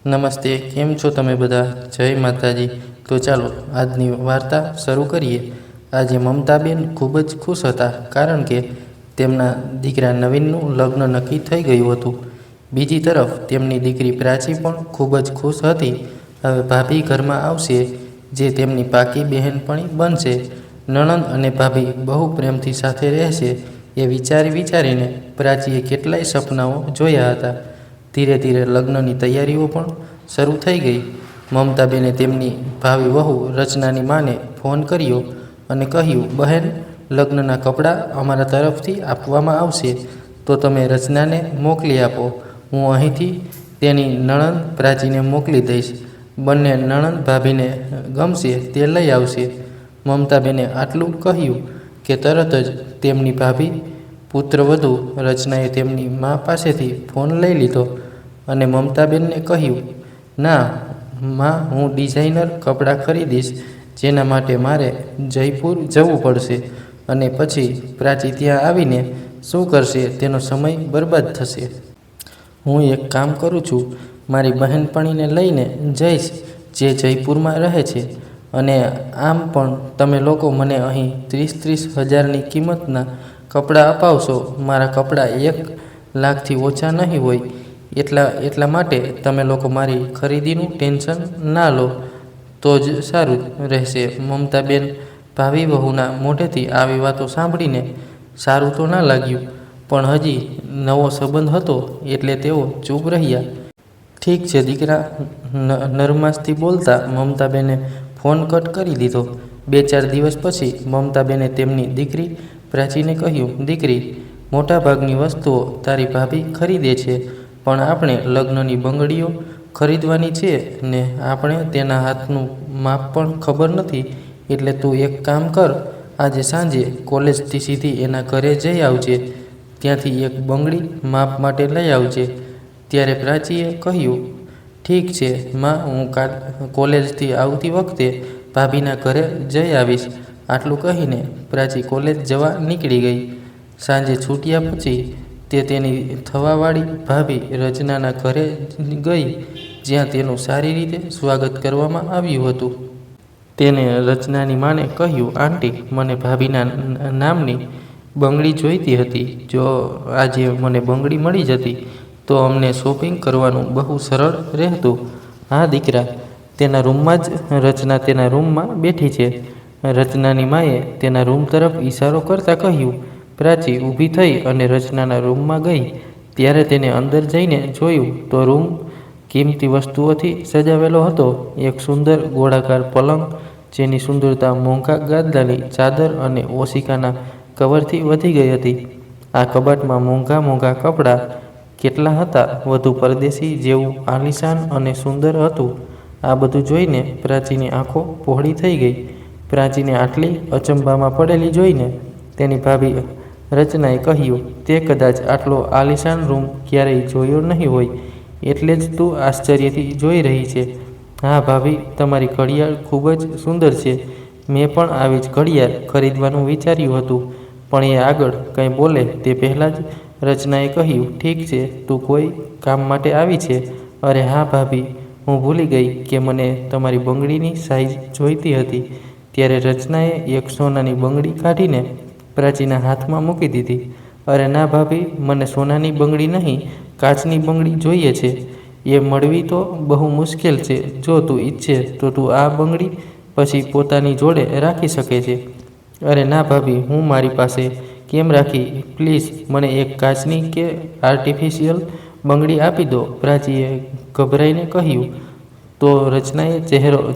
નમસ્તે, કેમ છો તમે બધા? જય માતાજી. તો ચાલો આજની વાર્તા શરૂ કરીએ. આજે મમતાબેન ખૂબ જ ખુશ હતા, કારણ કે તેમના દીકરા નવીનનું લગ્ન નક્કી થઈ ગયું હતું. બીજી તરફ તેમની દીકરી પ્રાચી પણ ખૂબ જ ખુશ હતી. હવે ભાભી ઘરમાં આવશે, જે તેમની પાકી બહેનપણી બનશે. નણંદ અને ભાભી બહુ પ્રેમથી સાથે રહેશે, એ વિચારીને પ્રાચીએ કેટલાય સપનાઓ જોયા હતા. ધીરે ધીરે લગ્નની તૈયારીઓ પણ શરૂ થઈ ગઈ. મમતાબેને તેમની ભાવિ વહુ રચનાની માને ફોન કર્યો અને કહ્યું, બહેન, લગ્નના કપડાં અમારા તરફથી આપવામાં આવશે, તો તમે રચનાને મોકલી આપો. હું અહીંથી તેની નણંદ પ્રાચીને મોકલી દઈશ. બંને નણંદ ભાભીને ગમશે તે લઈ આવશે. મમતાબેને આટલું કહ્યું કે તરત જ તેમની ભાભી પુત્રવધુ રચનાએ તેમની મા પાસેથી ફોન લઈ લીધો અને મમતાબેનને કહ્યું, ના માં, હું ડિઝાઇનર કપડાં ખરીદીશ, જેના માટે મારે જયપુર જવું પડશે, અને પછી પ્રાચી ત્યાં આવીને શું કરશે તેનો સમય બરબાદ થશે. હું એક કામ કરું છું, મારી બહેનપણીને લઈને જઈશ, જે જયપુરમાં રહે છે. અને આમ પણ તમે લોકો મને અહીં 30,000 હજારની કિંમતના કપડાં અપાવશો. મારા કપડાં 1 લાખથી ઓછા નહીં હોય. એટલા માટે તમે લોકો મારી ખરીદીનું ટેન્શન ના લો તો જ સારું રહેશે. મમતાબેન ભાવિ વહુના મોઢેથી આવી વાતો સાંભળીને સારું તો ના લાગ્યું, પણ હજી નવો સંબંધ હતો એટલે તેઓ ચૂપ રહ્યા. ઠીક છે દીકરા, નરમાશથી બોલતા મમતાબેને ફોન કટ કરી દીધો. 2-4 દિવસ પછી મમતાબેને તેમની દીકરી પ્રાચીને કહ્યું, દીકરી, મોટાભાગની વસ્તુઓ તારી ભાભી ખરીદે છે, પણ આપણે લગ્નની બંગડીઓ ખરીદવાની છે ને આપણે તેના હાથનું માપ પણ ખબર નથી. એટલે તું એક કામ કર, આજે સાંજે કોલેજથી સીધી એના ઘરે જઈ આવજે. ત્યાંથી એક બંગડી માપ માટે લઈ આવજે. ત્યારે પ્રાચીએ કહ્યું, ઠીક છે માં, હું કોલેજથી આવતી વખતે ભાભીના ઘરે જઈ આવીશ. આટલું કહીને પ્રાચી કોલેજ જવા નીકળી ગઈ. સાંજે છૂટ્યા પછી તે તેની થવાવાળી ભાભી રચનાના ઘરે ગઈ, જ્યાં તેનું સારી રીતે સ્વાગત કરવામાં આવ્યું હતું. તેને રચનાની માને કહ્યું, આંટી, મને ભાભીના નામની બંગડી જોઈતી હતી. જો આજે મને બંગડી મળી જતી તો અમને શોપિંગ કરવાનું બહુ સરળ રહેતું. હા દીકરા, તેના રૂમમાં જ. રચના તેના રૂમમાં બેઠી છે. રચનાની માએ તેના રૂમ તરફ ઈશારો કરતાં કહ્યું. પ્રાચી ઊભી થઈ અને રચનાના રૂમમાં ગઈ. ત્યારે તેને અંદર જઈને જોયું તો રૂમ કિંમતી વસ્તુઓથી સજાવેલો હતો. એક સુંદર ગોળાકાર પલંગ, જેની સુંદરતા મોંઘા ગાદલાની ચાદર અને ઓશિકાના કવરથી વધી ગઈ હતી. આ કબાટમાં મોંઘા કપડાં કેટલા હતા, વધુ પરદેશી જેવું આલીશાન અને સુંદર હતું. આ બધું જોઈને પ્રાચીની આંખો પહોળી થઈ ગઈ. પ્રાચીને આટલી અચંબામાં પડેલી જોઈને તેની ભાભી રચનાએ કહ્યું, તે કદાચ આટલો આલીશાન રૂમ ક્યારેય જોયો નહીં હોય, એટલે જ તું આશ્ચર્યથી જોઈ રહી છે. હા ભાભી, તમારી ઘડિયાળ ખૂબ જ સુંદર છે. મેં પણ આવી જ ઘડિયાળ ખરીદવાનું વિચાર્યું હતું. પણ એ આગળ કંઈ બોલે તે પહેલાં જ રચનાએ કહ્યું, ઠીક છે, તું કોઈ કામ માટે આવી છે? અરે હા ભાભી, હું ભૂલી ગઈ કે મને તમારી બંગડીની સાઈઝ જોઈતી હતી. ત્યારે રચનાએ એક સોનાની બંગડી કાઢીને પ્રાચીના હાથમાં મૂકી દીધી. અરે ના ભાભી, મને સોનાની બંગડી નહીં, કાચની બંગડી જોઈએ છે. એ મળવી તો બહુ મુશ્કેલ છે. જો તું ઈચ્છે તો તું આ બંગડી પછી પોતાની જોડે રાખી શકે છે. અરે ના ભાભી, હું મારી પાસે કેમ રાખી? પ્લીઝ મને એક કાચની કે આર્ટિફિશિયલ બંગડી આપી દો, પ્રાચીએ ગભરાઈને કહ્યું. તો રચનાએ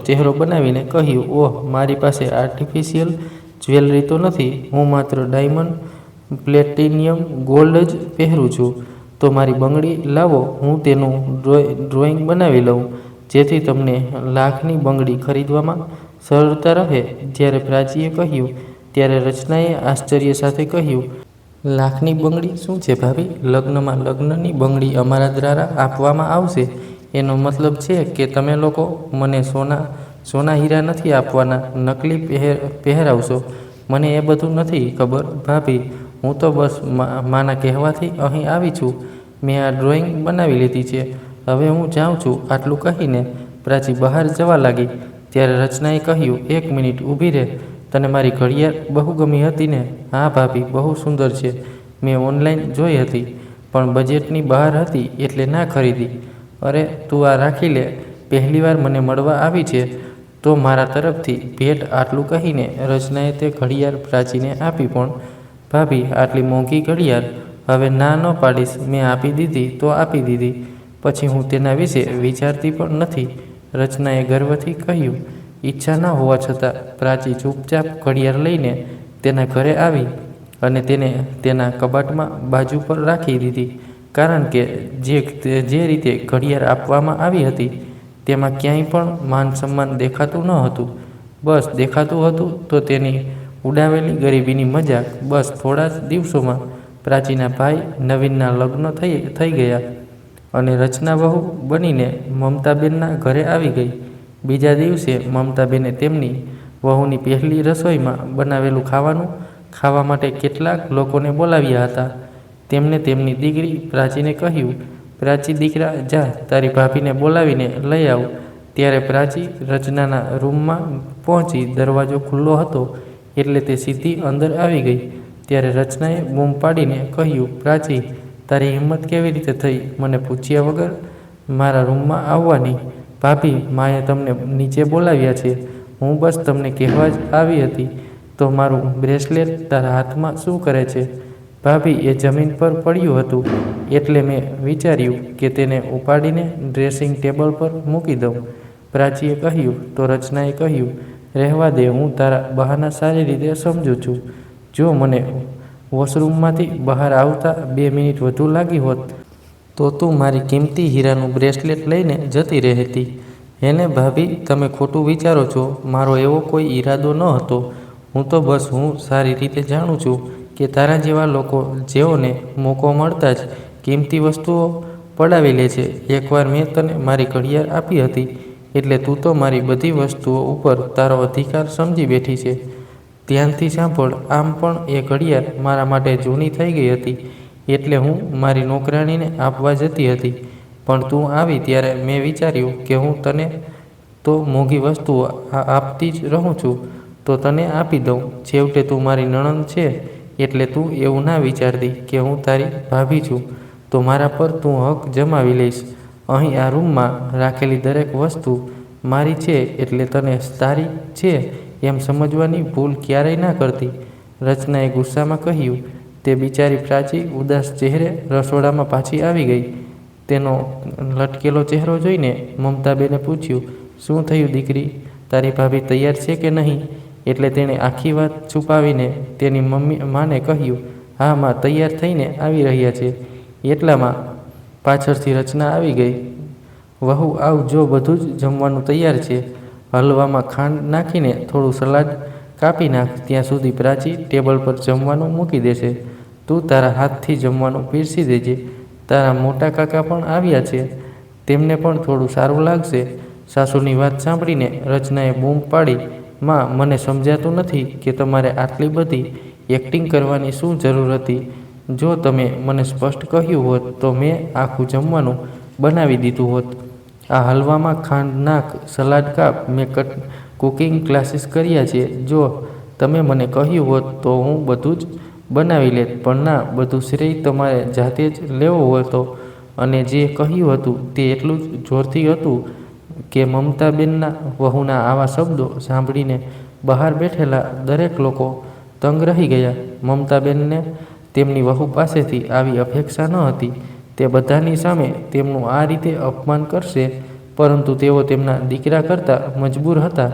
ચહેરો બનાવીને કહ્યું, ઓહ, મારી પાસે આર્ટિફિશિયલ જ્વેલરી તો નથી. હું માત્ર ડાયમંડ, પ્લેટિનિયમ, ગોલ્ડ જ પહેરું છું. તો મારી બંગડી લાવો, હું તેનું ડ્રોઈંગ બનાવી લઉં, જેથી તમને લાખની બંગડી ખરીદવામાં સરળતા રહે. જ્યારે પ્રાચીએ કહ્યું ત્યારે રચનાએ આશ્ચર્ય સાથે કહ્યું, લાખની બંગડી શું છે ભાભી? લગ્નની બંગડી અમારા દ્વારા આપવામાં આવશે. એનો મતલબ છે કે તમે લોકો મને સોના હીરા નથી આપવાના, નકલી પહેરાવશો. મને એ બધું નથી ખબર ભાભી. હું તો બસ માના કહેવાથી અહીં આવી છું. મેં આ ડ્રોઈંગ બનાવી લીધી છે હવે હું જાઉં છું, આટલું કહીને પ્રાચી બહાર જવા લાગી. ત્યારે રચનાએ કહ્યું, 1 મિનિટ ઊભી રહે. તને મારી ઘડિયાળ બહુ ગમી હતી ને? હા ભાભી, બહુ સુંદર છે. મેં ઓનલાઈન જોઈ હતી, પણ બજેટની બહાર હતી એટલે ના ખરીદી. અરે તું આ રાખી લે, પહેલીવાર મને મળવા આવી છે તો મારા તરફથી ભેટ. આટલું કહીને રચનાએ તે ઘડિયાળ પ્રાચીને આપી. પણ ભાભી, આટલી મોંઘી ઘડિયાળ? હવે ના ન પાડીશ. મેં આપી દીધી તો આપી દીધી, પછી હું તેના વિશે વિચારતી પણ નથી, રચનાએ ગર્વથી કહ્યું. ઈચ્છા ન હોવા છતાં પ્રાચી ચૂપચાપ ઘડિયાળ લઈને તેના ઘરે આવી અને તેને તેના કબાટમાં બાજુ પર રાખી દીધી. કારણ કે જે રીતે ઘડિયાળ આપવામાં આવી હતી તેમાં ક્યાંય પણ માન સન્માન દેખાતું ન હતું. બસ દેખાતું હતું તો તેની ઉડાવેલી ગરીબીની મજાક. બસ થોડા જ દિવસોમાં પ્રાચીના ભાઈ નવીનના લગ્ન થઈ ગયા અને રચના વહુ બનીને મમતાબેનના ઘરે આવી ગઈ. બીજા દિવસે મમતાબેને તેમની વહુની પહેલી રસોઈમાં બનાવેલું ખાવાનું ખાવા માટે કેટલાક લોકોને બોલાવ્યા હતા. તેમને તેમની દીકરી પ્રાચીને કહ્યું, પ્રાચી દીકરા, જા તારી ભાભીને બોલાવીને લઈ આવ. ત્યારે પ્રાચી રચનાના રૂમમાં પહોંચી. દરવાજો ખુલ્લો હતો એટલે તે સીધી અંદર આવી ગઈ. ત્યારે રચનાએ બૂમ પાડીને કહ્યું, પ્રાચી, તારી હિંમત કેવી રીતે થઈ મને પૂછ્યા વગર મારા રૂમમાં આવવાની? ભાભી, માએ તમને નીચે બોલાવ્યા છે. હું બસ તમને કહેવા જ આવી હતી. તો મારું બ્રેસલેટ તારા હાથમાં શું કરે છે? ભાભી, એ જમીન પર પડ્યું હતું એટલે મેં વિચાર્યું કે તેને ઉપાડીને ડ્રેસિંગ ટેબલ પર મૂકી દઉં, પ્રાચીએ કહ્યું. તો રચનાએ કહ્યું, રહેવા દે, હું તારા બહાના સારી રીતે સમજું છું. જો મને વોશરૂમમાંથી બહાર આવતા 2 મિનિટ વધુ લાગી હોત તો તું મારી કિંમતી હીરાનું બ્રેસલેટ લઈને જતી રહેતી. એને ભાભી, તમે ખોટું વિચારો છો. મારો એવો કોઈ ઈરાદો ન હતો. હું સારી રીતે જાણું છું કે તારા જેવા લોકો જેઓને મોકો મળતા જ કિંમતી વસ્તુઓ પડાવી લે છે. એકવાર મેં તને મારી ઘડિયાળ આપી હતી એટલે તું તો મારી બધી વસ્તુઓ ઉપર તારો અધિકાર સમજી બેઠી છે. ધ્યાનથી સાંભળ, આમ પણ એ ઘડિયાળ મારા માટે જૂની થઈ ગઈ હતી એટલે હું મારી નોકરાણીને આપવા જતી હતી. પણ તું આવી ત્યારે મેં વિચાર્યું કે હું તને તો મોંઘી વસ્તુઓ આપતી જ રહું છું તો તને આપી દઉં. છેવટે તું મારી નણંદ છે એટલે તું એવું ના વિચારતી કે હું તારી ભાભી છું તો મારા પર તું હક જમાવી લઈશ. અહીં આ રૂમમાં રાખેલી દરેક વસ્તુ મારી છે એટલે તને તારી છે એમ સમજવાની ભૂલ ક્યારેય ના કરતી, રચનાએ ગુસ્સામાં કહ્યું. તે બિચારી પ્રાચી ઉદાસ ચહેરે રસોડામાં પાછી આવી ગઈ. તેનો લટકેલો ચહેરો જોઈને મમતાબેને પૂછ્યું, શું થયું દીકરી? તારી ભાભી તૈયાર છે કે નહીં? એટલે તેણે આખી વાત છુપાવીને તેની માને કહ્યું, હા માં, તૈયાર થઈને આવી રહ્યા છે. એટલામાં પાછળથી રચના આવી ગઈ. વહુ, આવ, જો બધું જ જમવાનું તૈયાર છે. હલવામાં ખાંડ નાખીને થોડું સલાડ કાપી નાખ. ત્યાં સુધી પ્રાચી ટેબલ પર જમવાનું મૂકી દેશે. તું તારા હાથથી જમવાનું પીરસી દેજે. તારા મોટા કાકા પણ આવ્યા છે, તેમને પણ થોડું સારું લાગશે. સાસુની વાત સાંભળીને રચનાએ બૂમ પાડી, માં, મને સમજાતું નથી કે તમારે આટલી બધી એક્ટિંગ કરવાની શું જરૂર હતી? જો તમે મને સ્પષ્ટ કહ્યું હોત તો મેં આખું જમવાનું બનાવી દીધું હોત. આ હલવામાં ખાંડ નાખ, સલાડ કાપ. મેં કુકિંગ ક્લાસીસ કર્યા છે. જો તમે મને કહ્યું હોત તો હું બધું જ બનાવી લેત. પણ ના, બધું શ્રેય તમારે જાતે જ લેવો હતો. અને જે કહ્યું હતું તે એટલું જ જોરથી હતું કે મમતાબેનના વહુના આવા શબ્દો સાંભળીને બહાર બેઠેલા દરેક લોકો તંગ રહી ગયા. મમતાબેનને તેમની વહુ પાસેથી આવી અપેક્ષા ન હતી. તે બધાની સામે તેમનું આ રીતે અપમાન કરશે, પરંતુ તેઓ તેમના દીકરા કરતાં મજબૂર હતા.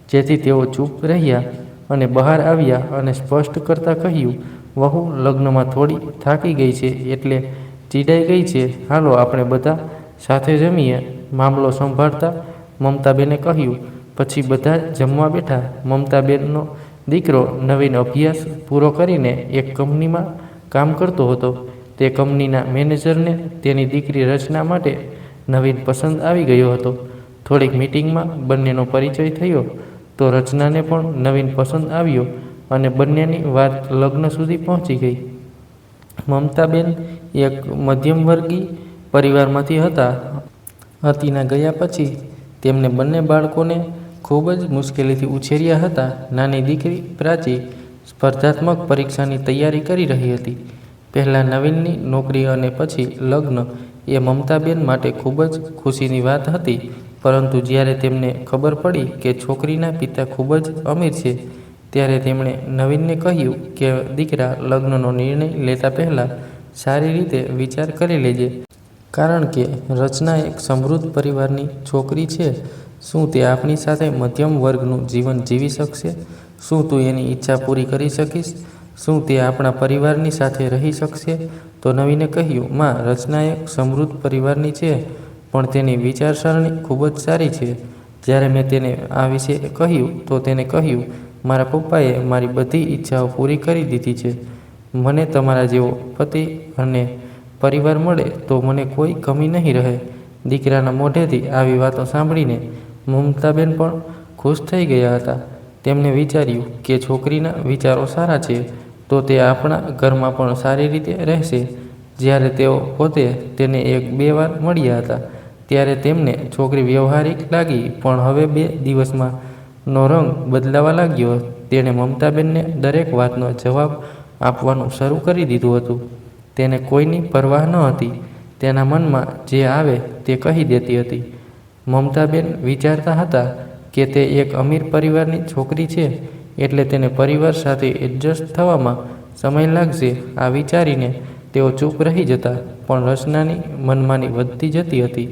જેથી તેઓ ચૂપ રહ્યા અને બહાર આવ્યા અને સ્પષ્ટ કરતાં કહ્યું, વહુ લગ્નમાં થોડી થાકી ગઈ છે એટલે ચીડાઈ ગઈ છે. હાલો આપણે બધા સાથે જમીએ. મામલો સંભાળતા મમતાબેને કહ્યું. પછી બધા જમવા બેઠા. મમતાબેનનો દીકરો નવીન અભ્યાસ પૂરો કરીને એક કંપનીમાં કામ કરતો હતો. તે કંપનીના મેનેજરને તેની દીકરી રચના માટે નવીન પસંદ આવી ગયો હતો. થોડીક મિટિંગમાં બંનેનો પરિચય થયો તો રચનાને પણ નવીન પસંદ આવ્યો અને બંનેની વાત લગ્ન સુધી પહોંચી ગઈ. મમતાબેન એક મધ્યમવર્ગીય પરિવારમાંથી હતા હતીના ગયા પછી તેમને બંને બાળકોને ખૂબ જ મુશ્કેલીથી ઉછેર્યા હતા. નાની દીકરી પ્રાચી સ્પર્ધાત્મક પરીક્ષાની તૈયારી કરી રહી હતી. પહેલાં નવીનની નોકરી અને પછી લગ્ન એ મમતાબેન માટે ખૂબ જ ખુશીની વાત હતી. પરંતુ જ્યારે તેમને ખબર પડી કે છોકરીના પિતા ખૂબ જ અમીર છે, ત્યારે તેમણે નવીનને કહ્યું કે દીકરા, લગ્નનો નિર્ણય લેતા પહેલાં સારી રીતે વિચાર કરી લેજે. કારણ કે રચના એક સમૃદ્ધ પરિવારની છોકરી છે. શું તે આપણી સાથે મધ્યમ વર્ગનું જીવન જીવી શકશે? શું તું એની ઈચ્છા પૂરી કરી શકીશ? શું તે આપણા પરિવારની સાથે રહી શકશે? તો નવીને કહ્યું, માં, રચના એક સમૃદ્ધ પરિવારની છે, પણ તેની વિચારસરણી ખૂબ જ સારી છે. જ્યારે મેં તેને આ વિશે કહ્યું તો તેને કહ્યું, મારા પપ્પાએ મારી બધી ઈચ્છાઓ પૂરી કરી દીધી છે. મને તમારા જેવો પતિ અને પરિવાર મળે તો મને કોઈ કમી નહીં રહે. દીકરાના મોઢેથી આવી વાતો સાંભળીને મમતાબેન પણ ખુશ થઈ ગયા હતા. તેમણે વિચાર્યું કે છોકરીના વિચારો સારા છે તો તે આપણા ઘરમાં પણ સારી રીતે રહેશે. જ્યારે તેઓ પોતે તેને 1-2 વાર મળ્યા હતા, ત્યારે તેમને છોકરી વ્યવહારિક લાગી, પણ હવે 2 દિવસમાં નો રંગ બદલાવા લાગ્યો. તેણે મમતાબેનને દરેક વાતનો જવાબ આપવાનું શરૂ કરી દીધું હતું. તેને કોઈની પરવાહ ન હતી. તેના મનમાં જે આવે તે કહી દેતી હતી. મમતાબેન વિચારતા હતા કે તે એક અમીર પરિવારની છોકરી છે, એટલે તેને પરિવાર સાથે એડજસ્ટ થવામાં સમય લાગશે. આ વિચારીને તેઓ ચૂપ રહી જતા, પણ રચનાની મનમાની વધતી જતી હતી.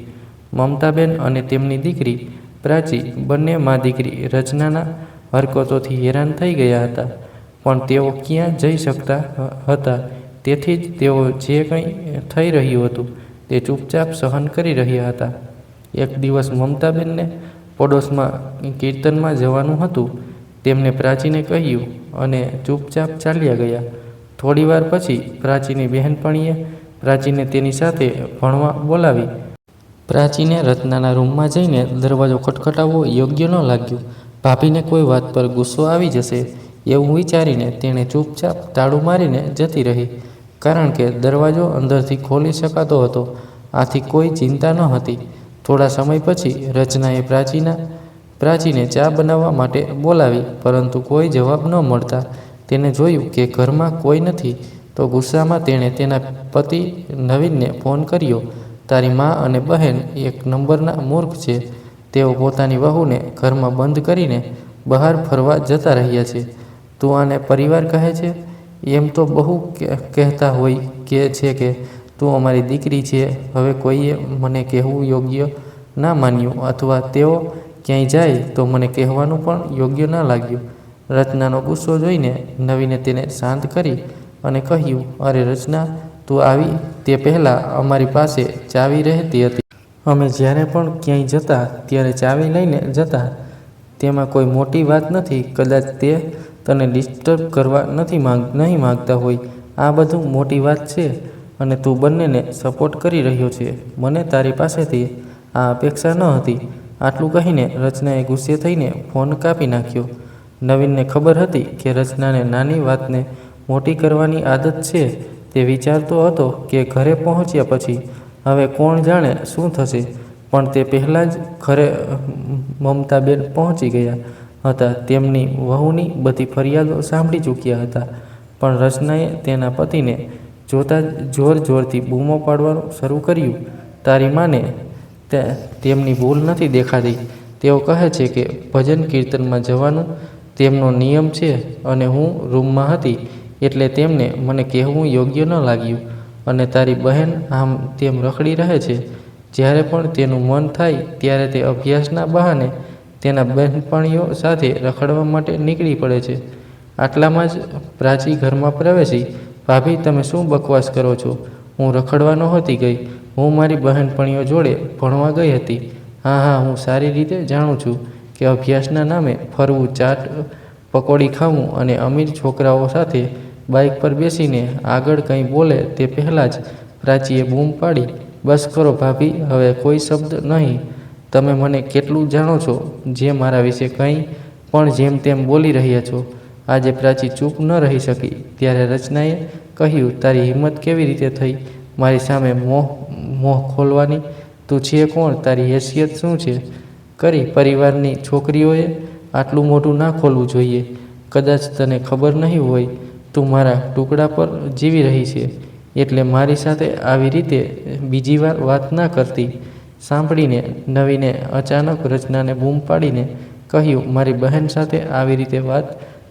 મમતાબેન અને તેમની દીકરી પ્રાચી બંને મા દીકરી રચનાના હરકતોથી હેરાન થઈ ગયા હતા, પણ તેઓ ક્યાં જઈ શકતા હતા. તેથી જ તેઓ જે કંઈ થઈ રહ્યું હતું તે ચૂપચાપ સહન કરી રહ્યા હતા. એક દિવસ મમતાબેનને પડોશમાં કીર્તનમાં જવાનું હતું. તેમણે પ્રાચીને કહ્યું અને ચૂપચાપ ચાલ્યા ગયા. થોડીવાર પછી પ્રાચીની બહેનપણીએ પ્રાચીને તેની સાથે ભણવા બોલાવી. પ્રાચીને રત્નાના રૂમમાં જઈને દરવાજો ખટખટાવવો યોગ્ય ન લાગ્યું. ભાભીને કોઈ વાત પર ગુસ્સો આવી જશે એવું વિચારીને તેણે ચૂપચાપ તાળું મારીને જતી રહી. કારણ કે દરવાજો અંદરથી ખોલી શકાતો હતો, આથી કોઈ ચિંતા ન હતી. થોડા સમય પછી રચનાએ પ્રાચીને ચા બનાવવા માટે બોલાવી, પરંતુ કોઈ જવાબ ન મળતા તેને જોયું કે ઘરમાં કોઈ નથી, તો ગુસ્સામાં તેણે તેના પતિ નવીનને ફોન કર્યો. તારી મા અને બહેન 1 નંબરના મૂર્ખ છે. તેઓ પોતાની વહુને ઘરમાં બંધ કરીને બહાર ફરવા જતા રહ્યા છે. તું આને પરિવાર કહે છે? એમ તો બહુ કહેતા હોય છે કે તું અમારી દીકરી છે. હવે કોઈએ મને કહેવું યોગ્ય ના માન્યું, અથવા તેઓ ક્યાંય જાય તો મને કહેવાનું પણ યોગ્ય ન લાગ્યું. રચનાનો ગુસ્સો જોઈને નવીને તેને શાંત કરી અને કહ્યું, અરે રચના, તું આવી તે પહેલાં અમારી પાસે ચાવી રહેતી હતી. અમે જ્યારે પણ ક્યાંય જતા ત્યારે ચાવી લઈને જતા. તેમાં કોઈ મોટી વાત નથી. કદાચ તે તને ડિસ્ટર્બ કરવા નહીં માંગતા હોય. આ બધું મોટી વાત છે અને તું બંનેને સપોર્ટ કરી રહ્યો છે. મને તારી પાસેથી આ અપેક્ષા ન હતી. આટલું કહીને રચનાએ ગુસ્સે થઈને ફોન કાપી નાખ્યો. નવીનને ખબર હતી કે રચનાને નાની વાતને મોટી કરવાની આદત છે. તે વિચારતો હતો કે ઘરે પહોંચ્યા પછી હવે કોણ જાણે શું થશે, પણ તે પહેલાં જ ઘરે મમતાબેન પહોંચી ગયા હતા. તેમની વહુની બધી ફરિયાદો સાંભળી ચૂક્યા હતા, પણ રચનાએ તેના પતિને જોતાં જ જોરથી બૂમો પાડવાનું શરૂ કર્યું. તારી માને તેમની ભૂલ નથી દેખાતી. તેઓ કહે છે કે ભજન કીર્તનમાં જવાનું તેમનો નિયમ છે અને હું રૂમમાં હતી એટલે તેમને મને કહેવું યોગ્ય ન લાગ્યું. અને તારી બહેન આમ તેમ રખડી રહે છે. જ્યારે પણ તેનું મન થાય ત્યારે તે અભ્યાસના બહાને તેના બહેનપણીઓ સાથે રખડવા માટે નીકળી પડે છે. આટલામાં જ પ્રાચી ઘરમાં પ્રવેશી. ભાભી, તમે શું બકવાસ કરો છો? હું રખડવા નહોતી ગઈ. હું મારી બહેનપણીઓ જોડે ભણવા ગઈ હતી. હા, હું સારી રીતે જાણું છું કે અભ્યાસના નામે ફરવું, ચાટ પકોડી ખાવું અને અમીર છોકરાઓ સાથે બાઇક પર બેસીને આગળ કંઈ બોલે તે પહેલાં જ પ્રાચીએ બૂમ પાડી, બસ કરો ભાભી, હવે કોઈ શબ્દ નહીં. તમે મને કેટલું જાણો છો જે મારા વિશે કંઈ પણ જેમ તેમ બોલી રહ્યા છો? આજે પ્રાચી ચૂપ ન રહી શકી. ત્યારે રચનાએ કહ્યું, તારી હિંમત કેવી રીતે થઈ મારી સામે મોં ખોલવાની? તું છે કોણ? તારી હેસિયત શું છે? કરી પરિવારની છોકરીઓએ આટલું મોઢું ના ખોલવું જોઈએ. કદાચ તને ખબર નહીં હોય, તું મારા ટુકડા પર જીવી રહી છે, એટલે મારી સાથે આવી રીતે બીજી વાર વાત ના કરતી. સાંભળીને નવીને અચાનક રચનાને બૂમ પાડીને કહ્યું, મારી બહેન સાથે આવી રીતે વાત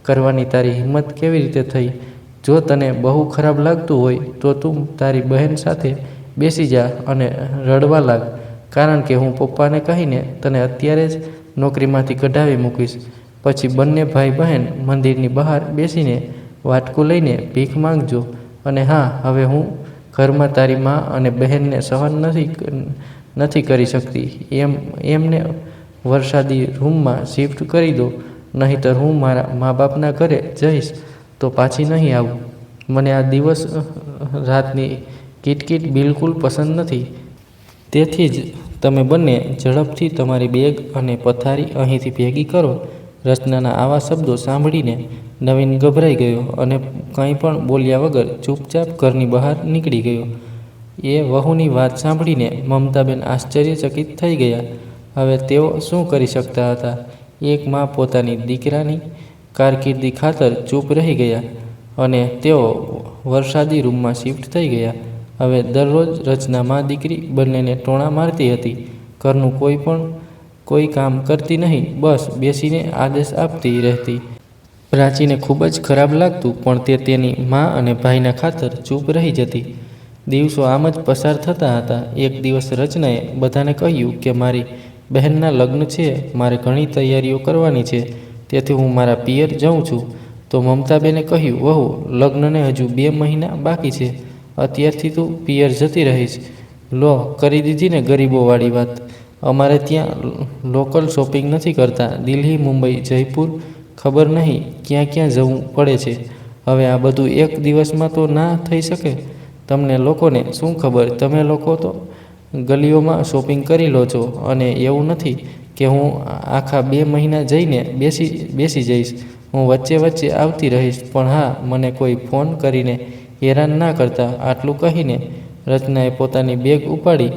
કરવાની તારી હિંમત કેવી રીતે થઈ? જો તને બહુ ખરાબ લાગતું હોય તો તું તારી બહેન સાથે બેસી જા અને રડવા લાગ, કારણ કે હું પપ્પાને કહીને તને અત્યારે જ નોકરીમાંથી કઢાવી મૂકીશ. પછી બંને ભાઈ બહેન મંદિરની બહાર બેસીને વાટકું લઈને ભીખ માંગજો. અને હા, હવે હું ઘરમાં તારી મા અને બહેનને સહન નથી કરી શકતી. એમને વરસાદી રૂમમાં શિફ્ટ કરી દો, નહીંતર હું મારા મા બાપના ઘરે જઈશ તો પાછી નહીં આવું. મને આ દિવસ રાતની કિટકિટ બિલકુલ પસંદ નથી. તેથી જ તમે બંને ઝડપથી તમારી બેગ અને પથારી અહીંથી ભેગી કરો. રચનાના આવા શબ્દો સાંભળીને નવીન ગભરાઈ ગયો અને કંઈ પણ બોલ્યા વગર ચૂપચાપ ઘરની બહાર નીકળી ગયો. એ વહુની વાત સાંભળીને મમતાબેન આશ્ચર્યચકિત થઈ ગયા. હવે તેઓ શું કરી શકતા હતા? એક મા પોતાની દીકરાની કારકિર્દી ખાતર ચૂપ રહી ગયા અને તેઓ વરસાદી રૂમમાં શિફ્ટ થઈ ગયા. હવે દરરોજ રચના મા દીકરી બંનેને ટોણા મારતી હતી. ઘરનું કોઈ કામ કરતી નહીં, બસ બેસીને આદેશ આપતી રહેતી. પ્રાચીને ખૂબ જ ખરાબ લાગતું, પણ તે તેની મા અને ભાઈના ખાતર ચૂપ રહી જતી. દિવસો આમ જ પસાર થતા હતા. એક દિવસ રચનાએ બધાને કહ્યું કે મારી બહેનના લગ્ન છે, મારે ઘણી તૈયારીઓ કરવાની છે, તેથી હું મારા પિયર જાઉં છું. તો મમતાબેને કહ્યું, વહુ, લગ્નને હજુ 2 મહિના બાકી છે, અત્યારથી તું પિયર જતી રહીશ. લો, કરી દીધી ને ગરીબોવાળી વાત. અમારે ત્યાં લોકલ શોપિંગ નથી કરતા. દિલ્હી, મુંબઈ, જયપુર, ખબર નહીં ક્યાં ક્યાં જવું પડે છે. હવે આ બધું એક દિવસમાં તો ના થઈ શકે. તમને લોકોને શું ખબર? તમે લોકો તો ગલીઓમાં શોપિંગ કરી લો છો. અને એવું નથી કે હું આખા 2 મહિના જઈને બેસી જઈશ. હું વચ્ચે વચ્ચે આવતી રહીશ, પણ હા, મને કોઈ ફોન કરીને હેરાન ના કરતા. આટલું કહીને રચનાએ પોતાની બેગ ઉપાડી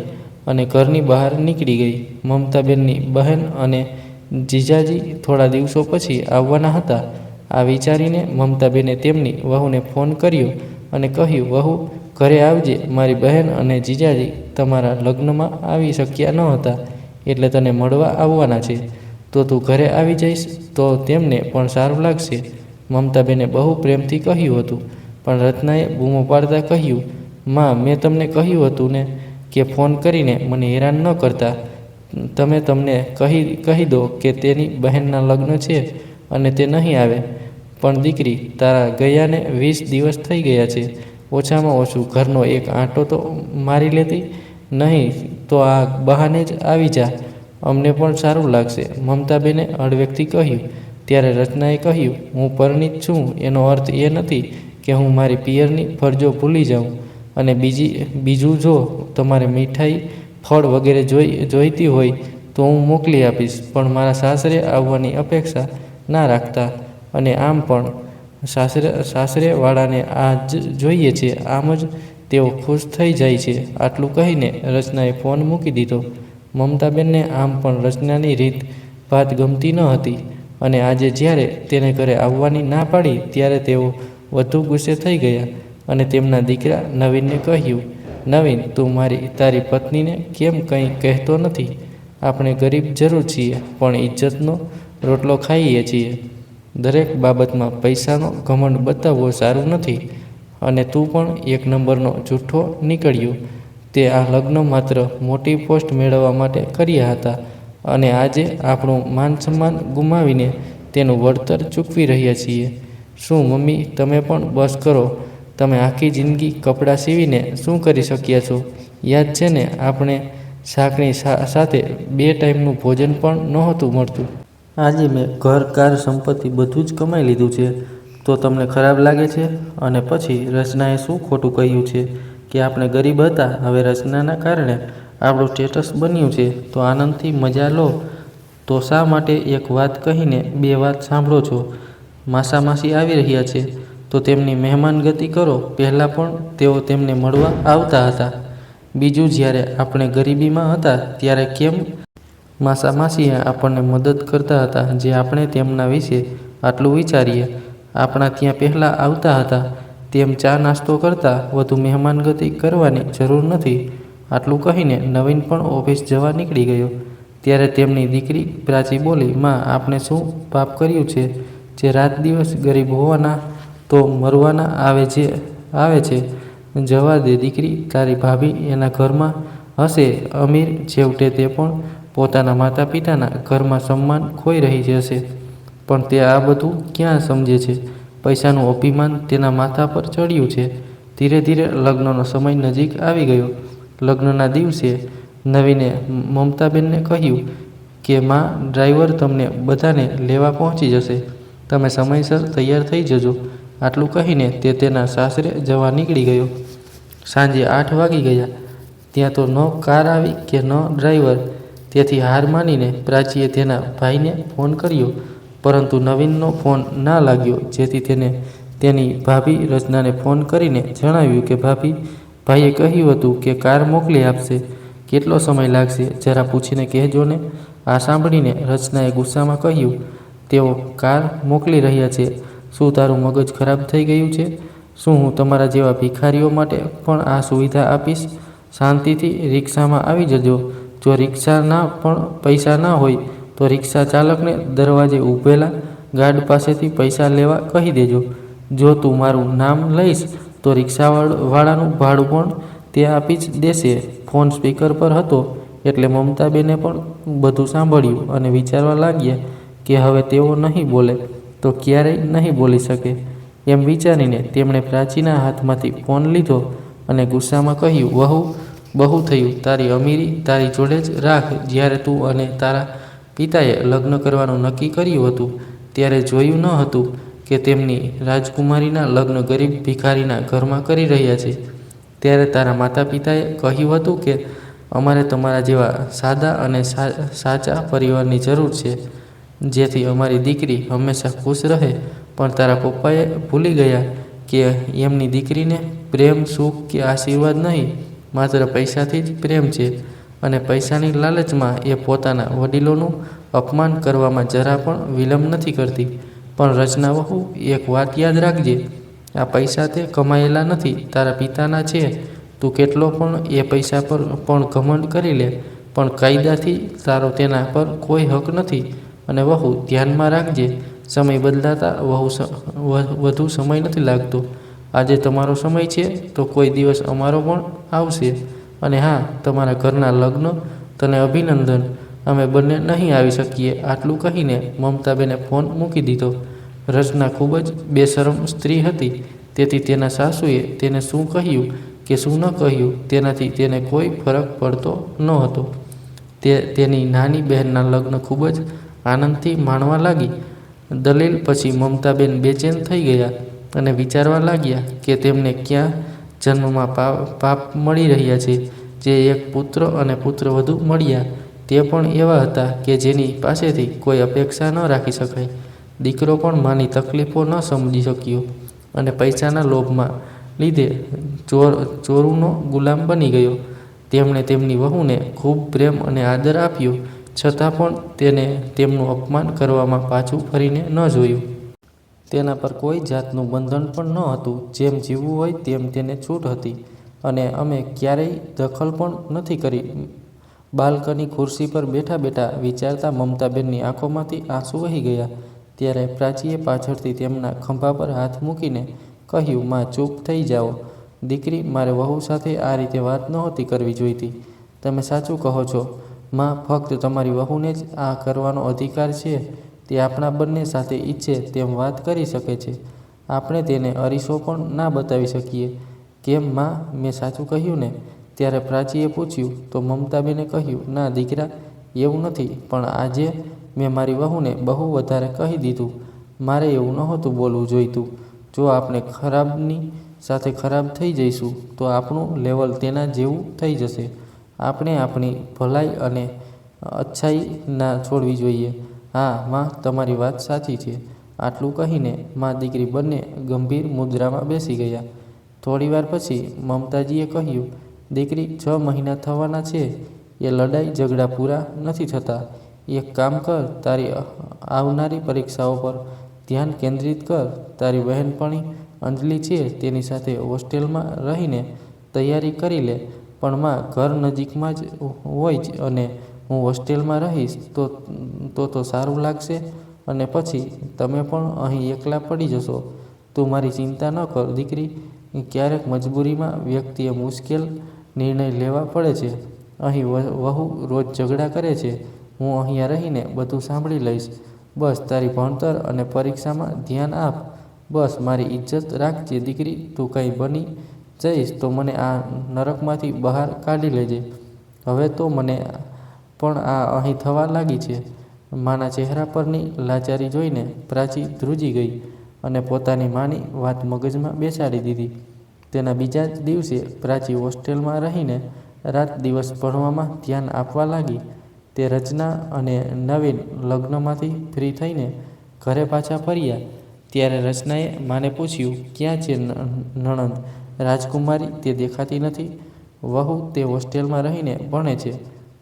અને ઘરની બહાર નીકળી ગઈ. મમતાબેનની બહેન અને જીજાજી થોડા દિવસો પછી આવવાના હતા. આ વિચારીને મમતાબેને તેમની વહુને ફોન કર્યો અને કહ્યું, વહુ, ઘરે આવજે. મારી બહેન અને જીજાજી તમારા લગ્નમાં આવી શક્યા ન હતા, એટલે તને મળવા આવવાના છે. તો તું ઘરે આવી જઈશ તો તેમને પણ સારું લાગશે. મમતાબેને બહુ પ્રેમથી કહ્યું હતું, પણ રચનાએ બૂમો પાડતા કહ્યું, માં, મેં તમને કહ્યું હતું ને કે ફોન કરીને મને હેરાન ન કરતા. તમને કહી દો કે તેની બહેનના લગ્ન છે અને તે નહીં આવે. પણ દીકરી, તારા ગયાને 20 દિવસ થઈ ગયા છે. ઓછામાં ઓછું ઘરનો એક આંટો તો મારી લેતી. નહીં તો આ બહાને જ આવી જા, અમને પણ સારું લાગશે. મમતાબેને હળવેકથી કહ્યું. ત્યારે રચનાએ કહ્યું, હું પરિણીત છું, એનો અર્થ એ નથી કે હું મારી પિયરની ફરજો ભૂલી જાઉં. અને બીજું, જો તમારે મીઠાઈ, ફળ વગેરે જોઈતી હોય તો હું મોકલી આપીશ, પણ મારા સાસરે આવવાની અપેક્ષા ના રાખતા. અને આમ પણ સાસરેવાળાને આ જ જોઈએ છે, આમ જ તેઓ ખુશ થઈ જાય છે. આટલું કહીને રચનાએ ફોન મૂકી દીધો. મમતાબેનને આમ પણ રચનાની રીત ભાત ગમતી ન હતી, અને આજે જ્યારે તેને ઘરે આવવાની ના પાડી ત્યારે તેઓ વધુ ગુસ્સે થઈ ગયા અને તેમના દીકરા નવીનને કહ્યું, નવીન, તું તારી પત્નીને કેમ કંઈ કહેતો નથી? આપણે ગરીબ જરૂર છીએ, પણ ઇજ્જતનો રોટલો ખાઈએ છીએ. દરેક બાબતમાં પૈસાનો ઘમંડ બતાવવો સારું નથી. અને તું પણ 1 નંબરનો જૂઠ્ઠો નીકળ્યો. તે આ લગ્ન માત્ર મોટી પોસ્ટ મેળવવા માટે કર્યા હતા, અને આજે આપણું માન સન્માન ગુમાવીને તેનું વળતર ચૂકવી રહ્યા છીએ. શું મમ્મી, તમે પણ બસ કરો. તમે આખી જિંદગી કપડાં સીવીને શું કરી શક્યા છો? યાદ છે ને, આપણે શાકની સાથે 2 ટાઈમનું ભોજન પણ નહોતું મળતું. આજે મેં ઘર, કાર, સંપત્તિ બધું જ કમાઈ લીધું છે, તો તમને ખરાબ લાગે છે? અને પછી રચનાએ શું ખોટું કહ્યું છે કે આપણે ગરીબ હતા? હવે રચનાના કારણે આપણું સ્ટેટસ બન્યું છે, તો આનંદથી મજા લો. તો શા માટે એક વાત કહીને 2 વાત સાંભળો છો? માસી આવી રહ્યા છે, તો તેમની મહેમાનગતિ કરો. પહેલાં પણ તેઓ તેમને મળવા આવતા હતા. બીજું, જ્યારે આપણે ગરીબીમાં હતા ત્યારે કેમ માસી આપણને મદદ કરતા હતા જે આપણે તેમના વિશે આટલું વિચારીએ. આપણા ત્યાં પહેલાં આવતા હતા તેમ ચા નાસ્તો કરતા વધુ મહેમાનગતિ કરવાની જરૂર નથી. આટલું કહીને નવીન પણ ઓફિસ જવા નીકળી ગયો. ત્યારે તેમની દીકરી પ્રાચી બોલી, માં, આપણે શું પાપ કર્યું છે જે રાત દિવસ ગરીબ હોવાના તો મરવાના આવે છે? જવા દે દીકરી, તારી ભાભી એના ઘરમાં હશે અમીર, છેવટે તે પણ પોતાના માતા પિતાના ઘરમાં સન્માન ખોઈ રહી હશે. પણ તે આ બધું ક્યાં સમજે છે? પૈસાનું અભિમાન તેના માથા પર ચડ્યું છે. ધીરે ધીરે લગ્નનો સમય નજીક આવી ગયો. લગ્નના દિવસે નવીને મમતાબેનને કહ્યું કે માં, ડ્રાઈવર તમને બધાને લેવા પહોંચી જશે, તમે સમયસર તૈયાર થઈ જજો. આટલું કહીને તે તેના સાસરે જવા નીકળી ગયો. સાંજે 8 વાગી ગયા. ત્યાં તો ન કાર આવી કે ન ડ્રાઈવર. તેથી હાર માનીને પ્રાચીએ તેના ભાઈને ફોન કર્યો, પરંતુ નવીનનો ફોન ના લાગ્યો. જેથી તેને તેની ભાભી રચનાને ફોન કરીને જણાવ્યું કે ભાઈએ કહ્યું હતું કે કાર મોકલી આપશે, કેટલો સમય લાગશે જરા પૂછીને કહેજો ને. આ સાંભળીને રચનાએ ગુસ્સામાં કહ્યું, તેઓ કાર મોકલી રહ્યા છે. શું તારું મગજ ખરાબ થઈ ગયું છે? શું હું તમારા જેવા ભિખારીઓ માટે પણ આ સુવિધા આપીશ? શાંતિથી રિક્ષામાં આવી જજો. જો રિક્ષાના પણ પૈસા ના હોય તો રિક્ષા ચાલકને દરવાજે ઊભેલા ગાર્ડ પાસેથી પૈસા લેવા કહી દેજો. જો તું મારું નામ લઈશ તો રિક્ષાવાળાનું ભાડું પણ તે આપી જ દેશે. ફોન સ્પીકર પર હતો એટલે મમતાબેને પણ બધું સાંભળ્યું અને વિચારવા લાગ્યા કે હવે તેઓ નહીં બોલે તો ક્યારેય નહીં બોલી શકે. એમ વિચારીને તેમણે પ્રાચીના હાથમાંથી ફોન લીધો અને ગુસ્સામાં કહ્યું, વહુ, બહુ થયું. તારી અમીરી તારી જોડે જ રાખ. જ્યારે તું અને તારા પિતાએ લગ્ન કરવાનું નક્કી કર્યું હતું ત્યારે જોયું ન હતું કે તેમની રાજકુમારીના લગ્ન ગરીબ ભિખારીના ઘરમાં કરી રહ્યા છે. ત્યારે તારા માતા પિતાએ કહ્યું હતું કે અમારે તમારા જેવા સાદા અને સાચા પરિવારની જરૂર છે, જેથી અમારી દીકરી હંમેશા ખુશ રહે. પણ તારા પપ્પાએ ભૂલી ગયા કે એમની દીકરીને પ્રેમ, સુખ કે આશીર્વાદ નહીં, માત્ર પૈસાથી જ પ્રેમ છે. અને પૈસાની લાલચમાં એ પોતાના વડીલોનું અપમાન કરવામાં જરા પણ વિલંબ નથી કરતી. પણ રચના વહુ, એક વાત યાદ રાખજે, આ પૈસા તે કમાયેલા નથી, તારા પિતાના છે. તું કેટલો પણ એ પૈસા પર પણ ઘમંડ કરી લે, પણ કાયદાથી તારો તેના પર કોઈ હક નથી. અને વહુ, ધ્યાનમાં રાખજે, સમય બદલાતા વધુ સમય નથી લાગતો. આજે તમારો સમય છે તો કોઈ દિવસ અમારો પણ આવશે. અને હા, તમારા ઘરના લગ્ન, તને અભિનંદન, અમે બંને નહીં આવી શકીએ. આટલું કહીને મમતાબેને ફોન મૂકી દીધો. રચના ખૂબ જ બેશરમ સ્ત્રી હતી, તેથી તેના સાસુએ તેને શું કહ્યું કે શું ન કહ્યું તેનાથી તેને કોઈ ફરક પડતો ન હતો. તે તેની નાની બહેનના લગ્ન ખૂબ જ આનંદથી માણવા લાગી. દલીલ પછી મમતાબેન બેચેન થઈ ગયા અને વિચારવા લાગ્યા કે તેમને ક્યાં જન્મમાં પાપ મળી રહ્યા છે. જે એક પુત્ર અને પુત્રવધુ મળ્યા તે પણ એવા હતા કે જેની પાસેથી કોઈ અપેક્ષા ન રાખી શકાય. દીકરો પણ માની તકલીફો ન સમજી શક્યો અને પૈસાના લોભમાં લીધે ચોરૂનો ગુલામ બની ગયો. તેમણે તેમની વહુને ખૂબ પ્રેમ અને આદર આપ્યો, છતાં પણ તેને તેમનું અપમાન કરવામાં પાછું ફરીને ન જોયું. તેના પર કોઈ જાતનું બંધન પણ ન હતું. જેમ જીવવું હોય તેમ તેને છૂટ હતી અને અમે ક્યારેય દખલ પણ નથી કરી. બાલ્કની ખુરશી પર બેઠા બેઠા વિચારતા મમતાબેનની આંખોમાંથી આંસુ વહી ગયા. ત્યારે પ્રાચીએ પાછળથી તેમના ખંભા પર હાથ મૂકીને કહ્યું, માં, ચૂપ થઈ જાઓ. દીકરી, મારે વહુ સાથે આ રીતે વાત નહોતી કરવી જોઈતી. તમે સાચું કહો છો માં, ફક્ત તમારી વહુને જ આ કરવાનો અધિકાર છે. તે આપણા બંને સાથે ઈચ્છે તેમ વાત કરી શકે છે. આપણે તેને અરીસો પણ ના બતાવી શકીએ. કેમ માં, મેં સાચું કહ્યું ને? ત્યારે પ્રાચીએ પૂછ્યું તો મમતાબેને કહ્યું, ના દીકરા, એવું નથી, પણ આજે મેં મારી વહુને બહુ વધારે કહી દીધું. મારે એવું નહોતું બોલવું જોઈતું. જો આપણે ખરાબની સાથે ખરાબ થઈ જઈશું તો આપણું લેવલ તેના જેવું થઈ જશે. આપણે આપણી ભલાઈ અને અચ્છાઈ ના છોડવી જોઈએ. હા માં, તમારી વાત સાચી છે. આટલું કહીને માં દીકરી બંને ગંભીર મુદ્રામાં બેસી ગયા. થોડીવાર પછી મમતાજીએ કહ્યું, દીકરી, 6 મહિના થવાના છે. એ લડાઈ ઝઘડા પૂરા નથી થતા. એક કામ કર, તારી આવનારી પરીક્ષાઓ પર ધ્યાન કેન્દ્રિત કર. તારી બહેનપણી અંજલિ છે, તેની સાથે હોસ્ટેલમાં રહીને તૈયારી કરી લે. પણ માં, ઘર નજીકમાં જ હોય અને હું હોસ્ટેલમાં રહીશ તો સારું લાગશે. અને પછી તમે પણ અહીં એકલા પડી જશો. તું મારી ચિંતા ન કર દીકરી. ક્યારેક મજબૂરીમાં વ્યક્તિએ મુશ્કેલ નિર્ણય લેવા પડે છે. અહીં વહુ રોજ ઝઘડા કરે છે. હું અહીંયા રહીને બધું સાંભળી લઈશ. બસ તારી ભણતર અને પરીક્ષામાં ધ્યાન આપ. બસ મારી ઇજ્જત રાખજે દીકરી. તું કંઈ બની જઈશ તો મને આ નરકમાંથી બહાર કાઢી લેજે. હવે તો મને પણ આ અહીં થવા લાગી છે. માના ચહેરા પરની લાચારી જોઈને પ્રાચી ધ્રુજી ગઈ અને પોતાની માની વાત મગજમાં બેસાડી દીધી. તેના બીજા જ દિવસે પ્રાચી હોસ્ટેલમાં રહીને રાત દિવસ ભણવામાં ધ્યાન આપવા લાગી. તે રચના અને નવીન લગ્નમાંથી ફ્રી થઈને ઘરે પાછા ફર્યા ત્યારે રચનાએ માને પૂછ્યું, ક્યાં છે નણંદ રાજકુમારી? તે દેખાતી નથી. વહુ તે હોસ્ટેલમાં રહીને ભણે છે.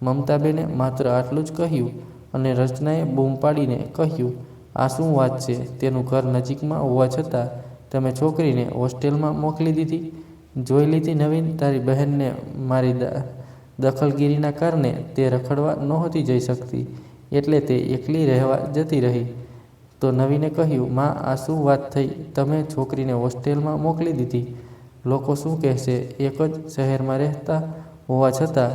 મમતાબેને માત્ર આટલું જ કહ્યું અને રચનાએ બૂમ પાડીને કહ્યું, આ શું વાત છે? તેનું ઘર નજીકમાં હોવા છતાં તમે છોકરીને હોસ્ટેલમાં મોકલી દીધી. જોઈ લીધી નવીન, તારી બહેનને મારી દખલગીરીના કારણે તે રખડવા નહોતી જઈ શકતી એટલે તે એકલી રહેવા જતી રહી. તો નવીને કહ્યું, માં, આ શું વાત થઈ? તમે છોકરીને હોસ્ટેલમાં મોકલી દીધી. લોકો શું કહેશે? એક જ શહેરમાં રહેતા હોવા છતાં